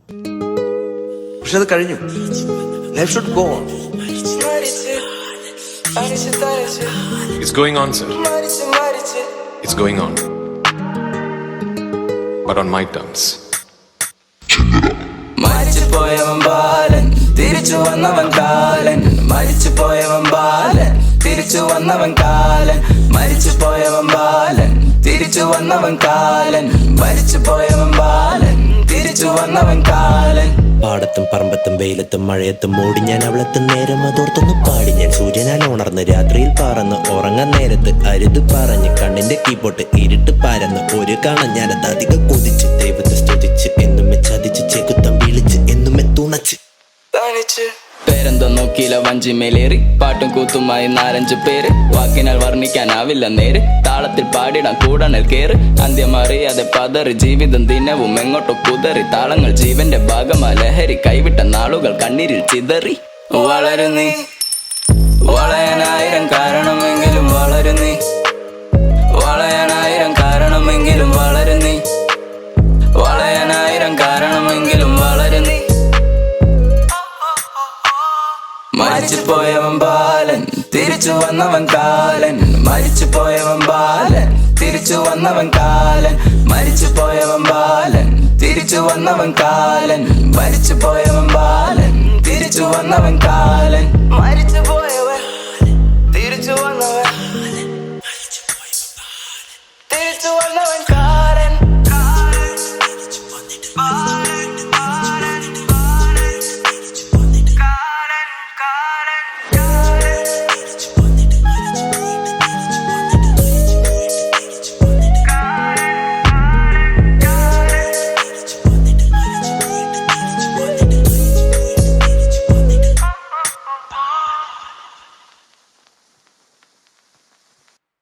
പക്ഷെ അത് കഴിഞ്ഞു. Life should go on. It's going on, sir. It's going on. But on my terms. മരിച്ചു പോയവൻ ബാലൻ, തിരിച്ചു വന്നവൻ കാലൻ. മരിച്ചു പോയവൻ ബാലൻ, തിരിച്ചു വന്നവൻ കാലൻ. മരിച്ചു പോയവൻ ബാലൻ, തിരിച്ചു വന്നവൻ കാലൻ. മരിച്ചു പോയവൻ ബാലൻ, തിരിച്ചു വന്നവൻ കാലൻ. പാടത്തും പറമ്പത്തും വെയിലത്തും മഴയത്തും ഓടി ഞാൻ അവളെത്തും നേരം അതോർത്തൊന്ന് പാടി ഞാൻ. സൂര്യനാൽ ഉണർന്ന് രാത്രിയിൽ പറന്ന് ഉറങ്ങാൻ നേരത്ത് അരുത് പറഞ്ഞ് കണ്ണിന്റെ കീബോട്ട് ഇരുട്ട് പരന്ന് ഒരു കാണാൻ ഞാനത് അധികം കൊതിച്ച് ദൈവത്തെ സ്തുതിച്ച് എന്നുമെ ചതിച്ച് ചെകുത്തം വിളിച്ച് എന്നുമെ തുണച്ച് പേരെന്തോ നോക്കിയില്ല വഞ്ചിമേലേറി പാട്ടും കൂത്തുമായി 4-5 പേര്. വാക്കിനാൽ വർണ്ണിക്കാനാവില്ല നേര്. താളത്തിൽ പാടിടാൻ കൂടണൽ കേറ്. അന്ത്യമറിയാതെ പതറി ജീവിതം ദിനവും എങ്ങോട്ടോ കുതറി. താളങ്ങൾ ജീവന്റെ ഭാഗമാ ലഹരി. കൈവിട്ട നാളുകൾ കണ്ണീരിൽ ചിതറി. വളരു നീ, വളയാനായിരം കാരണമെങ്കിലും വളരു നീ. വളയാനായിരം കാരണമെങ്കിലും വളരു നീ. വളയാനായിരം കാരണമെങ്കിലും വളരു നീ. മരിച്ചു പോയവൻ ബാലൻ, തിരിച്ചു വന്നവൻ കാലൻ. മരിച്ചു പോയവൻ ബാലൻ, തിരിച്ചു വന്നവൻ കാലൻ. മരിച്ചു പോയവൻ ബാലൻ, തിരിച്ചു വന്നവൻ കാലൻ. മരിച്ചു പോയവൻ ബാലൻ, തിരിച്ചു വന്നവൻ കാലൻ.